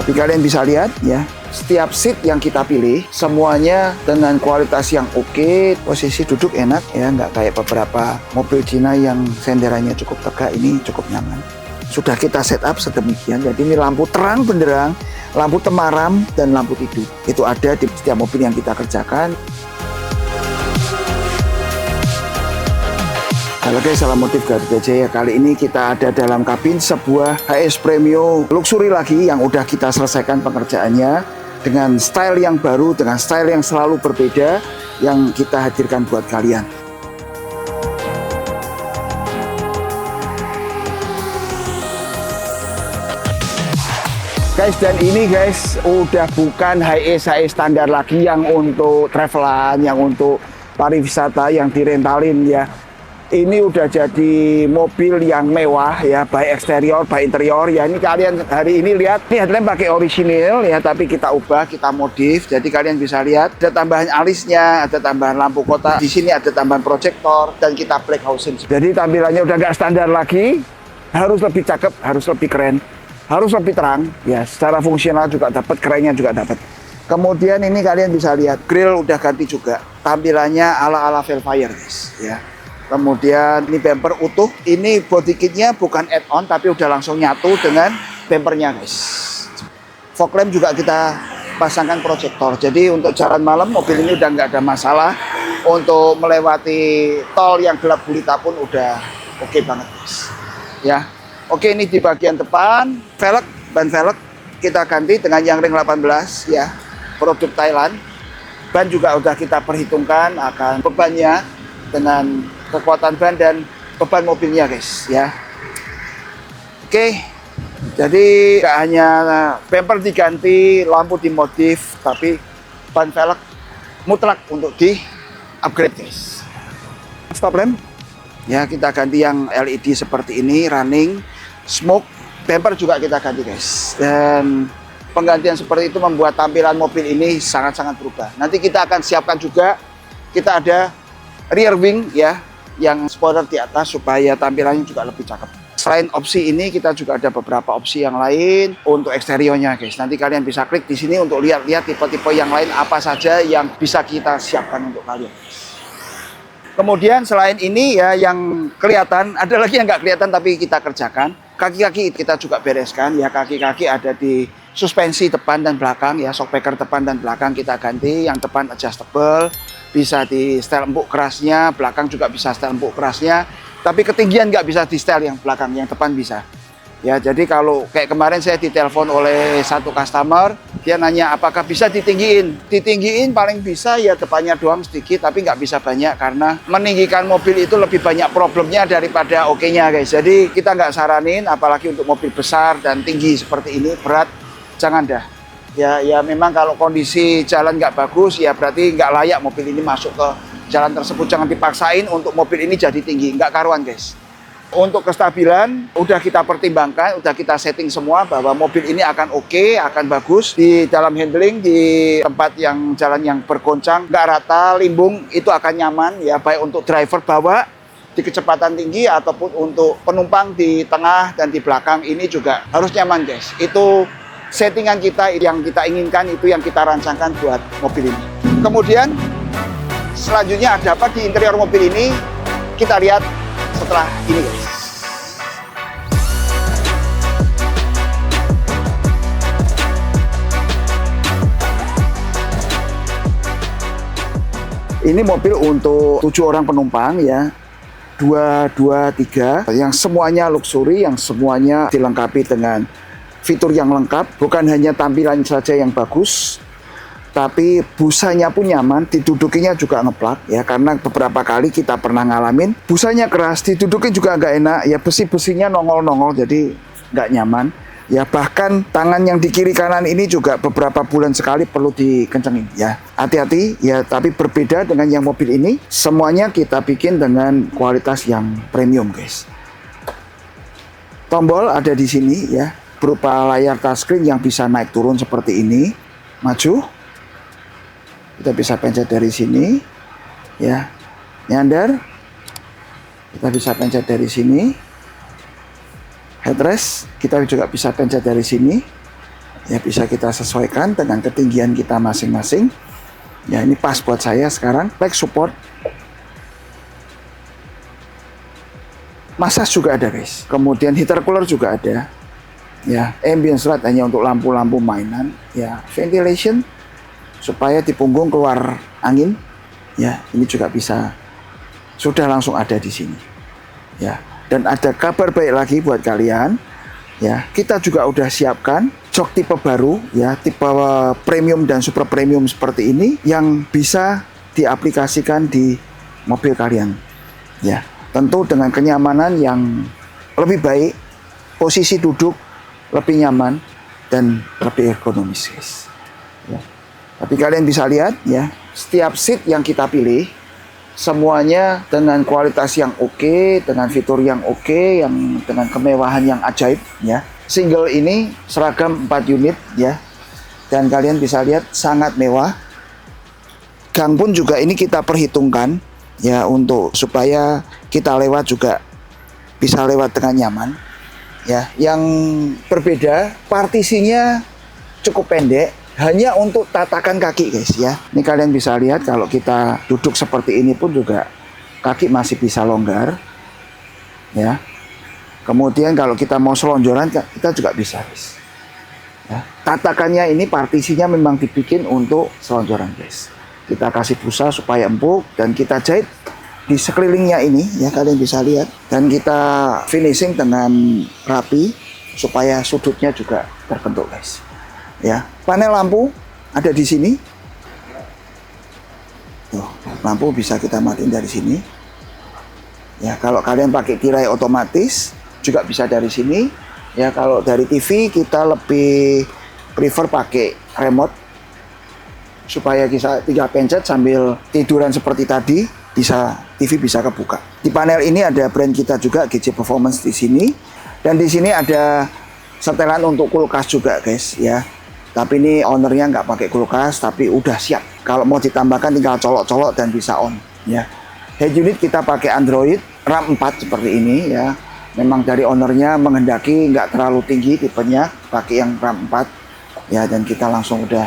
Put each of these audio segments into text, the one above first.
Tapi kalian bisa lihat ya, setiap seat yang kita pilih semuanya dengan kualitas yang oke, posisi duduk enak ya, nggak kayak beberapa mobil Cina yang senderannya cukup tegak. Ini cukup nyaman. Sudah kita setup sedemikian, jadi ini lampu terang benderang, lampu temaram, dan lampu tidur. Itu ada di setiap mobil yang kita kerjakan. Halo guys, salam motif Garuda Jaya. Kali ini kita ada dalam kabin sebuah HS Premio luxury lagi yang udah kita selesaikan pengerjaannya dengan style yang baru, dengan style yang selalu berbeda yang kita hadirkan buat kalian. Guys, dan ini guys udah bukan HS standar lagi yang untuk travelan, yang untuk pariwisata, yang direntalin ya. Ini udah jadi mobil yang mewah ya, baik eksterior, baik interior ya. Ini kalian hari ini lihat, ini headlamp pakai orisinil ya, tapi kita ubah, kita modif. Jadi kalian bisa lihat ada tambahan alisnya, ada tambahan lampu kota. Di sini ada tambahan proyektor dan kita black housing. Jadi tampilannya udah nggak standar lagi, harus lebih cakep, harus lebih keren, harus lebih terang ya. Secara fungsional juga dapat, kerennya juga dapat. Kemudian ini kalian bisa lihat grill udah ganti juga, tampilannya ala-ala Velfire guys ya. Kemudian ini bumper utuh, ini body kitnya bukan add-on tapi udah langsung nyatu dengan bumpernya guys. Fog lamp juga kita pasangkan proyektor, jadi untuk jalan malam mobil ini udah nggak ada masalah. Untuk melewati tol yang gelap gulita pun udah oke banget guys ya. Oke, ini di bagian depan velg, ban velg kita ganti dengan yang ring 18 ya, produk Thailand. Ban juga udah kita perhitungkan akan bebannya dengan kekuatan ban dan beban mobilnya guys ya. Oke, jadi gak hanya bumper diganti, lampu dimodif, tapi ban velg mutlak untuk di upgrade guys. Stop lamp ya, kita ganti yang LED seperti ini, running, smoke. Bumper juga kita ganti guys, dan penggantian seperti itu membuat tampilan mobil ini sangat-sangat berubah. Nanti kita akan siapkan juga, kita ada rear wing ya, yang spoiler di atas supaya tampilannya juga lebih cakep. Selain opsi ini, kita juga ada beberapa opsi yang lain untuk eksteriornya guys. Nanti kalian bisa klik di sini untuk lihat-lihat tipe-tipe yang lain apa saja yang bisa kita siapkan untuk kalian. Kemudian selain ini ya, yang kelihatan, ada lagi yang nggak kelihatan tapi kita kerjakan. Kaki-kaki kita juga bereskan ya, kaki-kaki ada di suspensi depan dan belakang ya, shockbreaker depan dan belakang kita ganti. Yang depan adjustable, bisa di setel empuk kerasnya, belakang juga bisa setel empuk kerasnya, tapi ketinggian nggak bisa di setel yang belakang, yang depan bisa ya. Jadi kalau kayak kemarin saya ditelepon oleh satu customer, dia nanya apakah bisa ditinggiin paling bisa ya depannya doang sedikit, tapi nggak bisa banyak karena meninggikan mobil itu lebih banyak problemnya daripada oke-nya guys. Jadi kita nggak saranin, apalagi untuk mobil besar dan tinggi seperti ini, berat, jangan dah. Ya memang kalau kondisi jalan nggak bagus ya berarti nggak layak mobil ini masuk ke jalan tersebut. Jangan dipaksain untuk mobil ini jadi tinggi, nggak karuan guys. Untuk kestabilan udah kita pertimbangkan, udah kita setting semua bahwa mobil ini akan oke, akan bagus di dalam handling, di tempat yang jalan yang bergoncang, nggak rata, limbung, itu akan nyaman ya, baik untuk driver bawa di kecepatan tinggi ataupun untuk penumpang di tengah dan di belakang, ini juga harus nyaman guys. Itu settingan kita yang kita inginkan, itu yang kita rancangkan buat mobil ini. Kemudian selanjutnya ada apa di interior mobil ini, kita lihat setelah ini guys. Ini mobil untuk 7 orang penumpang ya, 2, 2, 3, yang semuanya luxury, yang semuanya dilengkapi dengan fitur yang lengkap, bukan hanya tampilan saja yang bagus, tapi busanya pun nyaman, didudukinya juga ngeplak ya, karena beberapa kali kita pernah ngalamin busanya keras, diduduki juga nggak enak ya, besi-besinya nongol-nongol, jadi nggak nyaman ya. Bahkan tangan yang di kiri kanan ini juga beberapa bulan sekali perlu dikencengin ya, hati-hati ya. Tapi berbeda dengan yang mobil ini, semuanya kita bikin dengan kualitas yang premium guys. Tombol ada di sini ya, berupa layar touchscreen yang bisa naik turun seperti ini. Maju, kita bisa pencet dari sini ya, nyandar, kita bisa pencet dari sini. Headrest kita juga bisa pencet dari sini. Ya, bisa kita sesuaikan dengan ketinggian kita masing-masing. Ya, ini pas buat saya sekarang. Leg support. Massage juga ada guys. Kemudian heater cooler juga ada. Ya, ambience light hanya untuk lampu-lampu mainan. Ya, ventilation supaya di punggung keluar angin. Ya, ini juga bisa. Sudah langsung ada di sini. Ya, dan ada kabar baik lagi buat kalian. Ya, kita juga udah siapkan jok tipe baru, ya, tipe premium dan super premium seperti ini yang bisa diaplikasikan di mobil kalian. Ya, tentu dengan kenyamanan yang lebih baik, posisi duduk lebih nyaman dan lebih ergonomis, guys. Ya. Tapi kalian bisa lihat, ya, setiap seat yang kita pilih semuanya dengan kualitas yang oke, dengan fitur yang oke, yang dengan kemewahan yang ajaib, ya. Single ini seragam 4 unit, ya. Dan kalian bisa lihat sangat mewah. Gang pun juga ini kita perhitungkan, ya, untuk supaya kita lewat juga bisa lewat dengan nyaman. Ya, yang berbeda partisinya cukup pendek. Hanya untuk tatakan kaki, guys, ya. Ini kalian bisa lihat kalau kita duduk seperti ini pun juga kaki masih bisa longgar, ya. Kemudian kalau kita mau selonjoran kita juga bisa, guys. Ya. Tatakannya ini partisinya memang dibikin untuk selonjoran, guys. Kita kasih busa supaya empuk dan kita jahit di sekelilingnya ini, ya, kalian bisa lihat. Dan kita finishing dengan rapi supaya sudutnya juga terbentuk, guys. Ya, panel lampu ada di sini. Tuh, lampu bisa kita matiin dari sini. Ya, kalau kalian pakai tirai otomatis juga bisa dari sini. Ya, kalau dari TV kita lebih prefer pakai remote supaya kita tinggal pencet sambil tiduran seperti tadi, TV bisa kebuka. Di panel ini ada brand kita juga, GJ Performance di sini. Dan di sini ada setelan untuk kulkas juga, guys, ya. Tapi ini ownernya nggak pakai kulkas, tapi udah siap. Kalau mau ditambahkan tinggal colok-colok dan bisa on, ya. Head unit kita pakai Android, RAM 4 seperti ini, ya. Memang dari ownernya menghendaki nggak terlalu tinggi tipenya, pakai yang RAM 4, ya. Dan kita langsung udah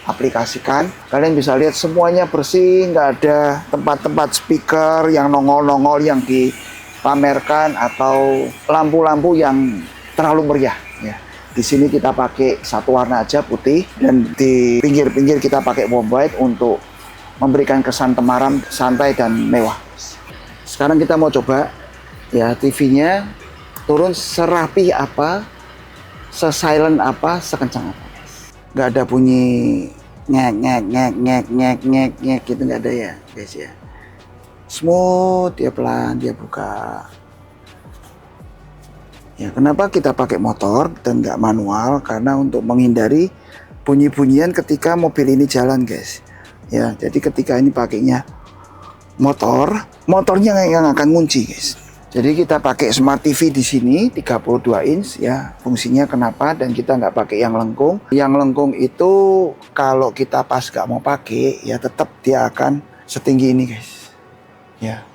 aplikasikan. Kalian bisa lihat semuanya bersih, nggak ada tempat-tempat speaker yang nongol-nongol yang dipamerkan atau lampu-lampu yang terlalu meriah, ya. Di sini kita pakai satu warna aja, putih, dan di pinggir-pinggir kita pakai warm white untuk memberikan kesan temaram, santai dan mewah. Sekarang kita mau coba, ya, TV-nya turun serapi apa, sesilent apa, sekencang apa. Nggak ada bunyi ngek gitu, nggak ada, ya, guys, ya. Smooth, dia pelan, dia buka. Ya, kenapa kita pakai motor dan nggak manual? Karena untuk menghindari bunyi-bunyian ketika mobil ini jalan, guys. Ya, jadi ketika ini pakainya motornya yang akan ngunci, guys. Jadi kita pakai Smart TV di sini 32 inch, ya. Fungsinya kenapa? Dan kita nggak pakai yang lengkung. Yang lengkung itu kalau kita pas nggak mau pakai, ya tetap dia akan setinggi ini, guys. Ya,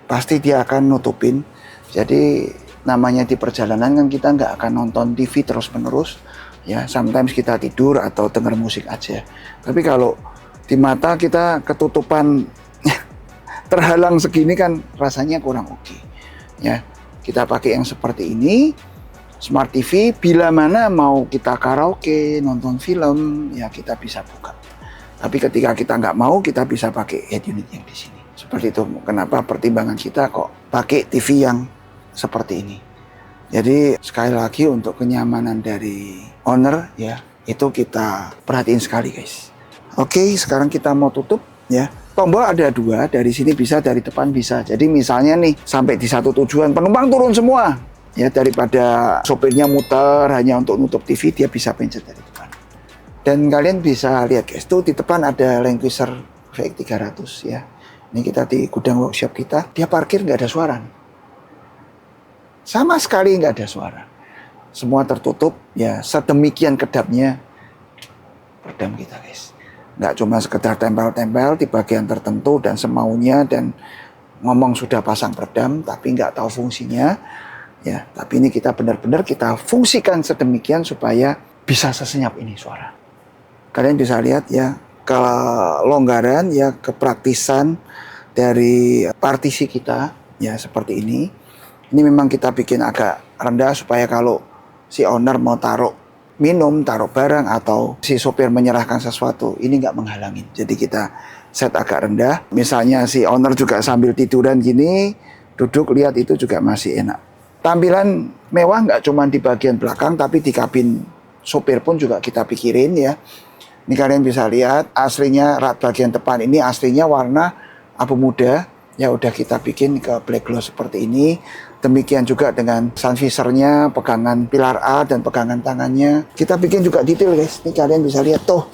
pasti dia akan nutupin. Jadi namanya di perjalanan kan kita nggak akan nonton TV terus menerus, ya. Sometimes kita tidur atau dengar musik aja. Tapi kalau di mata kita ketutupan terhalang segini kan rasanya kurang oke, ya. Kita pakai yang seperti ini, Smart TV. Bila mana mau kita karaoke, nonton film, ya kita bisa buka. Tapi ketika kita nggak mau, kita bisa pakai head unit yang di sini. Seperti itu. Kenapa pertimbangan kita kok pakai TV yang seperti ini. Jadi sekali lagi untuk kenyamanan dari owner, ya, itu kita perhatiin sekali, guys. Oke, sekarang kita mau tutup, ya. Tombol ada 2, dari sini bisa, dari depan bisa. Jadi misalnya nih sampai di satu tujuan penumpang turun semua, ya, daripada sopirnya muter hanya untuk nutup TV, dia bisa pencet dari depan. Dan kalian bisa lihat, guys, tuh di depan ada Land Cruiser VX300, ya. Ini kita di gudang workshop kita, dia parkir nggak ada suara. Sama sekali nggak ada suara. Semua tertutup, ya, sedemikian kedapnya peredam kita, guys. Nggak cuma sekedar tempel-tempel di bagian tertentu dan semaunya dan ngomong sudah pasang peredam tapi nggak tahu fungsinya, ya. Tapi ini kita benar-benar kita fungsikan sedemikian supaya bisa sesenyap ini suara. Kalian bisa lihat ya, kelonggaran ya, kepraktisan dari partisi kita ya seperti ini. Ini memang kita bikin agak rendah supaya kalau si owner mau taruh minum, taruh barang, atau si sopir menyerahkan sesuatu, ini nggak menghalangin. Jadi kita set agak rendah. Misalnya si owner juga sambil tiduran gini, duduk lihat, itu juga masih enak. Tampilan mewah nggak cuma di bagian belakang, tapi di kabin sopir pun juga kita pikirin ya. Ini kalian bisa lihat aslinya rak bagian depan ini aslinya warna abu muda. Ya udah kita bikin ke black gloss seperti ini. Demikian juga dengan sun visor-nya, pegangan pilar A dan pegangan tangannya. Kita bikin juga detail guys. Ini kalian bisa lihat tuh.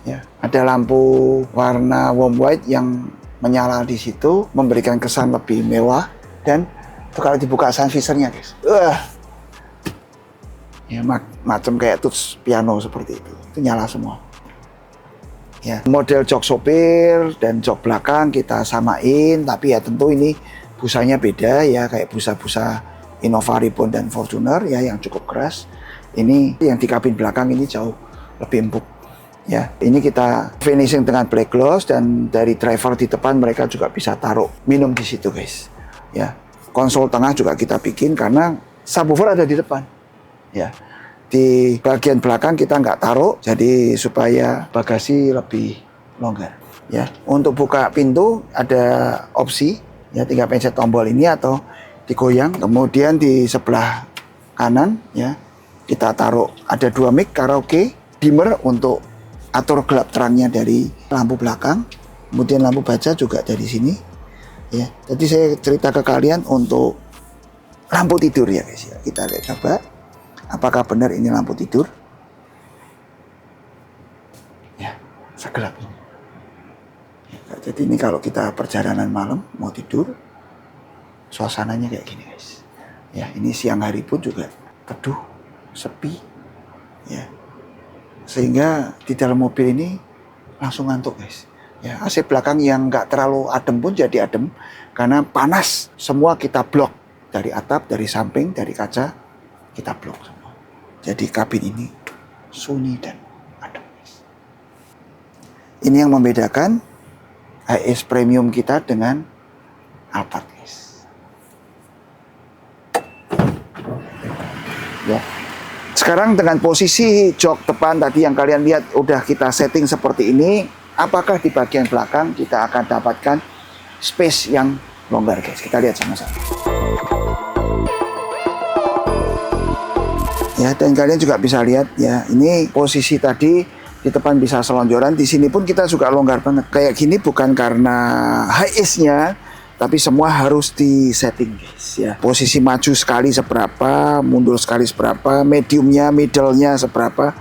Ya, ada lampu warna warm white yang menyala di situ, memberikan kesan lebih mewah. Dan kalau dibuka sun visor-nya guys. Ya macam kayak tuts piano seperti itu. Itu nyala semua. Ya, model jok sopir dan jok belakang kita samain, tapi ya tentu ini busanya beda ya, kayak busa-busa Innova Reborn dan Fortuner ya yang cukup keras. Ini yang di kabin belakang ini jauh lebih empuk. Ya, ini kita finishing dengan black gloss, dan dari driver di depan mereka juga bisa taruh minum di situ guys. Ya, konsol tengah juga kita bikin karena subwoofer ada di depan. Ya. Di bagian belakang kita nggak taruh, jadi supaya bagasi lebih longgar. Ya, untuk buka pintu ada opsi, ya tinggal pencet tombol ini atau digoyang. Kemudian di sebelah kanan, ya kita taruh ada 2 mic karaoke, dimmer untuk atur gelap terangnya dari lampu belakang. Kemudian lampu baja juga dari sini. Ya, jadi saya cerita ke kalian untuk lampu tidur ya guys. Ya, kita lihat coba. Apakah benar ini lampu tidur? Ya, segelap ini. Ya, jadi ini kalau kita perjalanan malam mau tidur, suasananya kayak gini guys. Ya, ini siang hari pun juga teduh, sepi. Ya, sehingga di dalam mobil ini langsung ngantuk guys. Ya, AC belakang yang nggak terlalu adem pun jadi adem karena panas. Semua kita blok dari atap, dari samping, dari kaca kita blok semua. Jadi kabin ini sunyi dan adem. Ini yang membedakan HS Premium kita dengan Alphard guys. Ya. Sekarang dengan posisi jok depan tadi yang kalian lihat udah kita setting seperti ini, apakah di bagian belakang kita akan dapatkan space yang longgar guys? Kita lihat sama-sama. Ya, dan kalian juga bisa lihat ya, ini posisi tadi di depan bisa selonjoran, di sini pun kita juga longgar banget. Kayak gini bukan karena HS-nya, tapi semua harus di setting guys ya. Posisi maju sekali seberapa, mundur sekali seberapa, mediumnya, middle-nya seberapa,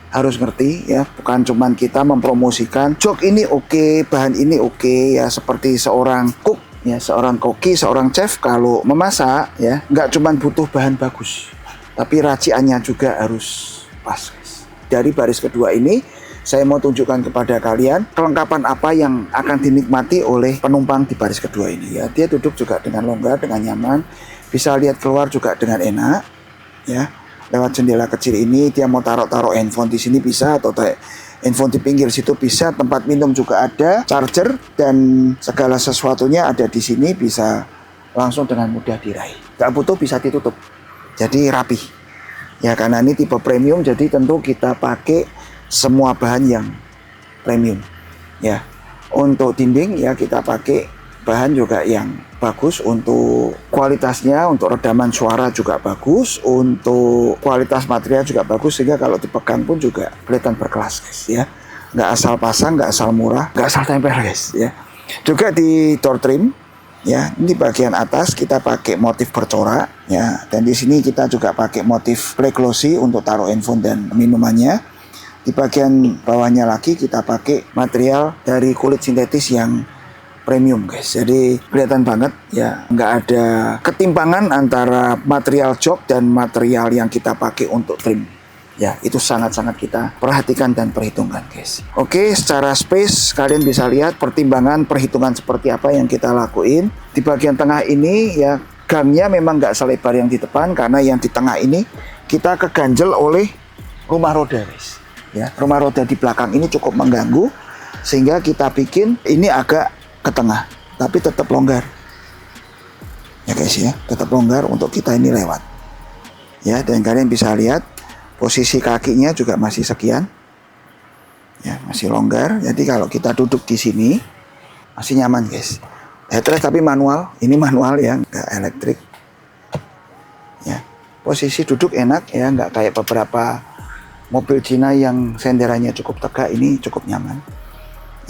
harus ngerti ya. Bukan cuman kita mempromosikan jok ini oke, bahan ini oke ya, seperti seorang cook ya, seorang koki, seorang chef kalau memasak ya, nggak cuman butuh bahan bagus, tapi raciannya juga harus pas guys. Dari baris kedua ini saya mau tunjukkan kepada kalian kelengkapan apa yang akan dinikmati oleh penumpang di baris kedua ini ya. Dia duduk juga dengan longgar, dengan nyaman, bisa lihat keluar juga dengan enak ya. Lewat jendela kecil ini dia mau taruh handphone di sini bisa, atau handphone di pinggir situ bisa. Tempat minum juga ada, charger dan segala sesuatunya ada di sini, bisa langsung dengan mudah diraih. Gak butuh, bisa ditutup. Jadi rapi. Ya karena ini tipe premium, jadi tentu kita pakai semua bahan yang premium. Ya. Untuk dinding ya kita pakai bahan juga yang bagus, untuk kualitasnya, untuk redaman suara juga bagus, untuk kualitas material juga bagus, sehingga kalau dipegang pun juga kelihatan berkelas guys ya. Nggak asal pasang, nggak asal murah, nggak asal tempel guys ya. Juga di door trim ya, ini bagian atas kita pakai motif bercorak ya, dan di sini kita juga pakai motif black glossy untuk taruh handphone dan minumannya. Di bagian bawahnya lagi kita pakai material dari kulit sintetis yang premium guys, jadi kelihatan banget ya, nggak ada ketimpangan antara material jok dan material yang kita pakai untuk trim ya. Itu sangat-sangat kita perhatikan dan perhitungkan guys. Oke, secara space kalian bisa lihat pertimbangan perhitungan seperti apa yang kita lakuin. Di bagian tengah ini ya, gangnya memang nggak selebar yang di depan, karena yang di tengah ini kita keganjel oleh rumah roda guys. Ya, rumah roda di belakang ini cukup mengganggu sehingga kita bikin ini agak ke tengah tapi tetap longgar. Ya guys ya, tetap longgar untuk kita ini lewat. Ya, dan kalian bisa lihat posisi kakinya juga masih sekian. Ya, masih longgar. Jadi kalau kita duduk di sini masih nyaman guys. Headrest tapi manual, ini manual ya, nggak elektrik. Ya, posisi duduk enak ya, nggak kayak beberapa mobil Cina yang senderannya cukup tegak, ini cukup nyaman.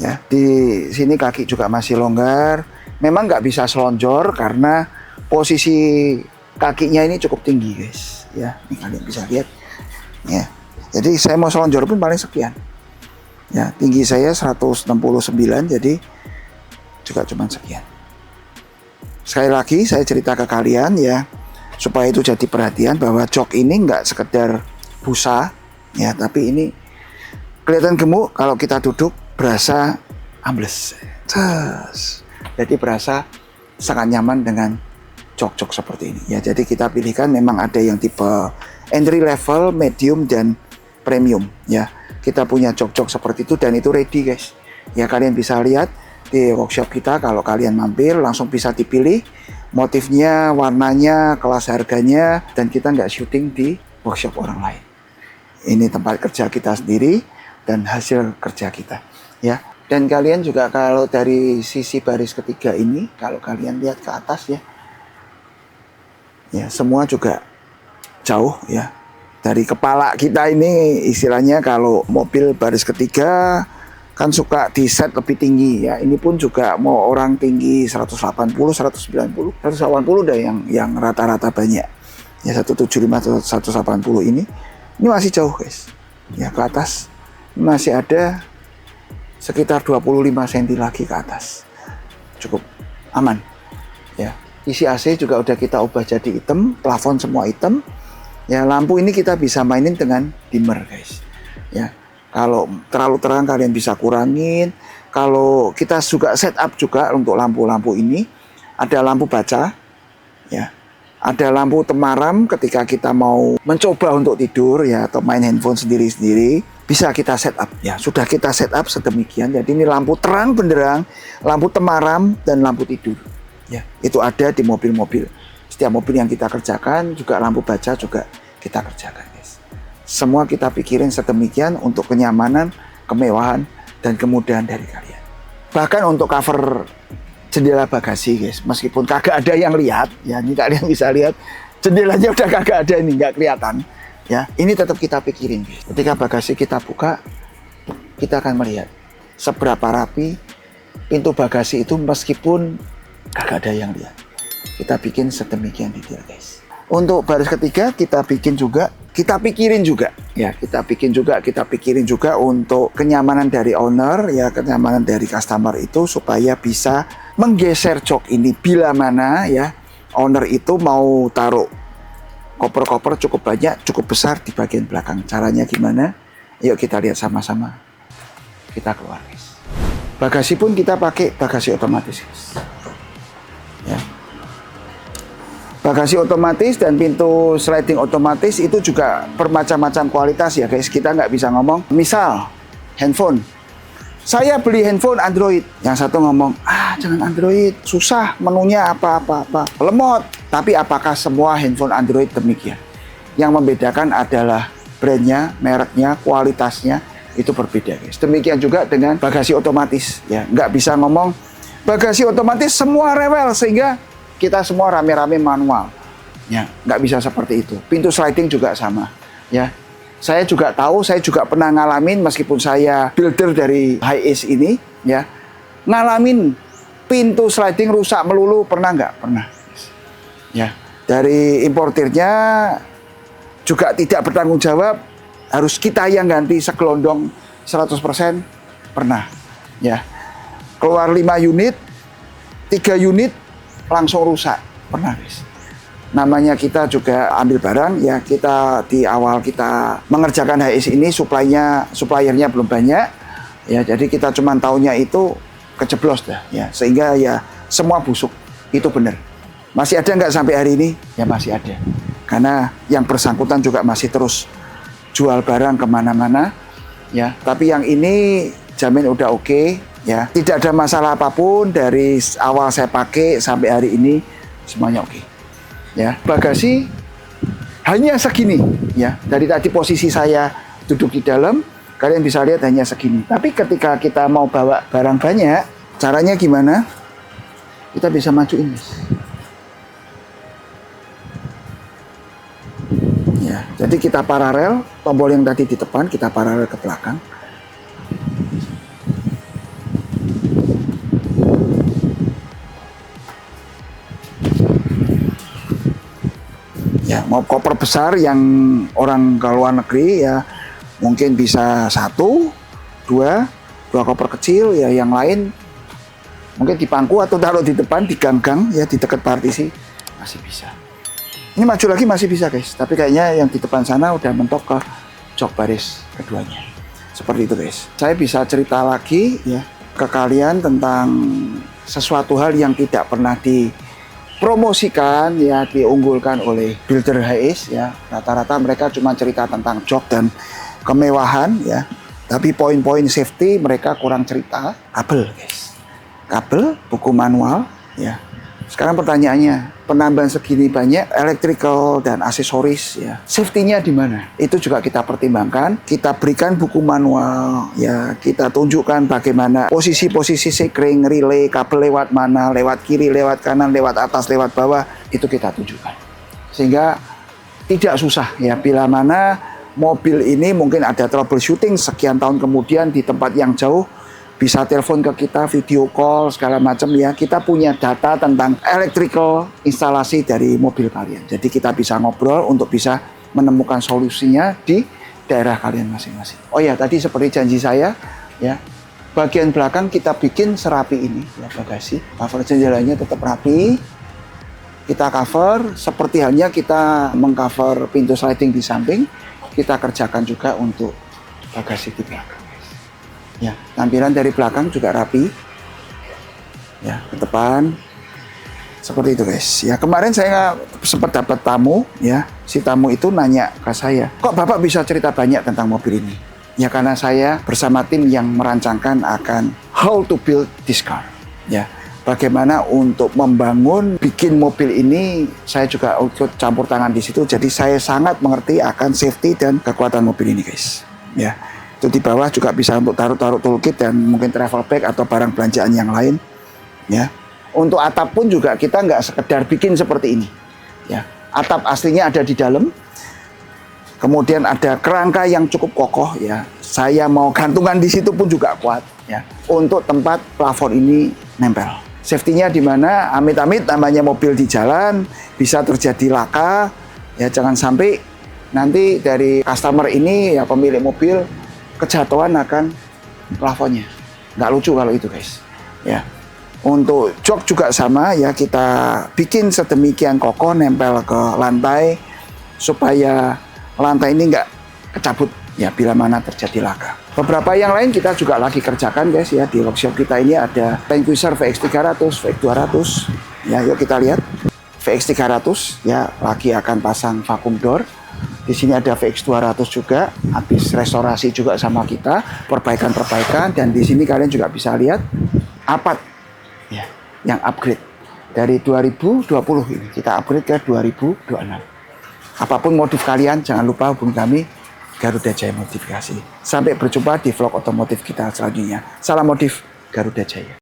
Ya, di sini kaki juga masih longgar. Memang nggak bisa selonjor karena posisi kakinya ini cukup tinggi guys. Ya, ini kalian bisa lihat. Ya, jadi saya mau selonjor pun paling sekian. Ya, tinggi saya 169, jadi juga cuma sekian. Sekali lagi saya cerita ke kalian ya, supaya itu jadi perhatian bahwa jok ini nggak sekedar busa. Ya, tapi ini kelihatan gemuk kalau kita duduk berasa ambles. Jadi berasa sangat nyaman dengan jok-jok seperti ini. Ya, jadi kita pilihkan memang ada yang tipe entry level, medium dan premium. Ya, kita punya jok-jok seperti itu dan itu ready guys. Ya, kalian bisa lihat di workshop kita kalau kalian mampir langsung bisa dipilih motifnya, warnanya, kelas harganya dan kita nggak syuting di workshop orang lain. Ini tempat kerja kita sendiri dan hasil kerja kita, ya. Dan kalian juga kalau dari sisi baris ketiga ini, kalau kalian lihat ke atas ya semua juga jauh ya. Dari kepala kita ini istilahnya kalau mobil baris ketiga kan suka di set lebih tinggi ya. Ini pun juga mau orang tinggi 180, 190, 180 dah yang rata-rata banyak. Ya 175 atau 180 ini masih jauh guys. Ya ke atas masih ada sekitar 25 cm lagi ke atas. Cukup aman. Ya. Isi AC juga udah kita ubah jadi hitam, plafon semua hitam. Ya, lampu ini kita bisa mainin dengan dimmer guys. Ya. Kalau terlalu terang kalian bisa kurangin. Kalau kita juga setup juga untuk lampu-lampu ini ada lampu baca ya. Ada lampu temaram ketika kita mau mencoba untuk tidur ya atau main handphone sendiri-sendiri bisa kita setup ya. Sudah kita setup sedemikian. Jadi ini lampu terang benderang, lampu temaram dan lampu tidur. Ya, itu ada di mobil-mobil. Setiap mobil yang kita kerjakan juga lampu baca juga kita kerjakan, guys. Semua kita pikirin sedemikian untuk kenyamanan, kemewahan dan kemudahan dari kalian. Bahkan untuk cover jendela bagasi guys, meskipun kagak ada yang lihat ya, ini kalian bisa lihat jendelanya udah kagak ada, ini nggak kelihatan ya, ini tetap kita pikirin guys. Ketika bagasi kita buka, kita akan melihat seberapa rapi pintu bagasi itu meskipun kagak ada yang lihat. Kita bikin sedemikian detail guys. Untuk baris ketiga kita bikin juga, kita pikirin juga ya, kita pikirin juga untuk kenyamanan dari owner ya, kenyamanan dari customer itu supaya bisa menggeser jok ini bila mana ya owner itu mau taruh koper-koper cukup banyak, cukup besar di bagian belakang. Caranya gimana? Yuk kita lihat sama-sama. Kita keluar guys. Bagasi pun kita pakai bagasi otomatis guys. Ya. Bagasi otomatis dan pintu sliding otomatis itu juga bermacam-macam kualitas ya guys. Kita nggak bisa ngomong, misal handphone, saya beli handphone Android, yang satu ngomong, jangan Android, susah menunya apa-apa, lemot. Tapi apakah semua handphone Android demikian? Yang membedakan adalah brandnya, mereknya, kualitasnya itu berbeda guys. Demikian juga dengan bagasi otomatis ya, nggak bisa ngomong bagasi otomatis semua rewel sehingga kita semua rame-rame manual ya, nggak bisa seperti itu. Pintu sliding juga sama ya. Saya juga tahu, saya juga pernah ngalamin meskipun saya builder dari Hiace ini ya, ngalamin pintu sliding rusak melulu, pernah nggak? Pernah ya. Dari importirnya juga tidak bertanggung jawab, harus kita yang ganti segelondong 100%, pernah ya. Keluar 5 unit, 3 unit langsung rusak, pernah guys. Namanya kita juga ambil barang ya, kita di awal kita mengerjakan Hiace ini suppliernya belum banyak ya, jadi kita cuma taunya itu kejeblos dah ya, sehingga ya semua busuk. Itu benar. Masih ada nggak sampai hari ini? Ya masih ada, karena yang bersangkutan juga masih terus jual barang kemana-mana ya. Tapi yang ini jamin udah oke ya, tidak ada masalah apapun dari awal saya pakai sampai hari ini, semuanya oke ya. Bagasi hanya segini ya, dari tadi posisi saya duduk di dalam, kalian bisa lihat hanya segini. Tapi ketika kita mau bawa barang banyak, caranya gimana? Kita bisa majuin ya, jadi kita paralel, tombol yang tadi di depan kita paralel ke belakang. Ya, mau koper besar yang orang ke luar negeri ya mungkin bisa 1, 2 koper kecil ya, yang lain mungkin di pangku atau taruh di depan di gang-gang ya, di dekat partisi masih bisa. Ini maju lagi masih bisa guys, tapi kayaknya yang di depan sana udah mentok ke jok baris keduanya. Seperti itu guys. Saya bisa cerita lagi ya ke kalian tentang sesuatu hal yang tidak pernah dipromosikan ya, diunggulkan oleh builder HiAce ya. Rata-rata mereka cuma cerita tentang jok dan kemewahan ya, tapi poin-poin safety mereka kurang cerita. Kabel guys, kabel, buku manual ya. Sekarang pertanyaannya, penambahan segini banyak electrical dan aksesoris ya, safety-nya di mana? Itu juga kita pertimbangkan. Kita berikan buku manual ya, kita tunjukkan bagaimana posisi-posisi sekring, relay, kabel lewat mana, lewat kiri, lewat kanan, lewat atas, lewat bawah, itu kita tunjukkan. Sehingga tidak susah ya, bila mana mobil ini mungkin ada troubleshooting sekian tahun kemudian di tempat yang jauh, bisa telepon ke kita, video call, segala macam ya. Kita punya data tentang electrical instalasi dari mobil kalian. Jadi kita bisa ngobrol untuk bisa menemukan solusinya di daerah kalian masing-masing. Oh ya, tadi seperti janji saya ya, bagian belakang kita bikin serapi ini ya, bagasi. Cover jendelanya tetap rapi. Kita cover seperti halnya kita mengcover pintu sliding di samping. Kita kerjakan juga untuk bagasi di belakang. Ya, tampilan dari belakang juga rapi. Ya, ke depan. Seperti itu, guys. Ya, kemarin saya sempat dapat tamu, ya. Si tamu itu nanya ke saya, "Kok Bapak bisa cerita banyak tentang mobil ini?" Ya, karena saya bersama tim yang merancangkan akan how to build this car. Ya, bagaimana untuk membangun, bikin mobil ini, saya juga ikut campur tangan di situ. Jadi saya sangat mengerti akan safety dan kekuatan mobil ini, guys. Ya. Itu di bawah juga bisa untuk taruh-taruh toolkit dan mungkin travel bag atau barang belanjaan yang lain ya. Untuk atap pun juga kita nggak sekedar bikin seperti ini ya. Atap aslinya ada di dalam, kemudian ada kerangka yang cukup kokoh ya. Saya mau gantungan di situ pun juga kuat ya, untuk tempat plafon ini nempel. Safety-nya di mana? Amit-amit namanya mobil di jalan bisa terjadi laka ya, jangan sampai nanti dari customer ini ya, pemilik mobil, kejatuhan akan plafonnya. Nggak lucu kalau itu guys ya. Untuk jok juga sama ya, kita bikin sedemikian kokoh nempel ke lantai supaya lantai ini nggak kecabut ya bila mana terjadi laka. Beberapa yang lain kita juga lagi kerjakan guys ya. Di workshop kita ini ada Vanquish VX300, VX200 ya. Yuk kita lihat VX300 ya, lagi akan pasang vacuum door. Di sini ada VX200 juga, habis restorasi juga sama kita, perbaikan-perbaikan. Dan di sini kalian juga bisa lihat Apat ya, yang upgrade dari 2020 ini kita upgrade ke 2026. Apapun modif kalian, jangan lupa hubungi kami, Garuda Jaya Modifikasi. Sampai berjumpa di vlog otomotif kita selanjutnya. Salam modif Garuda Jaya.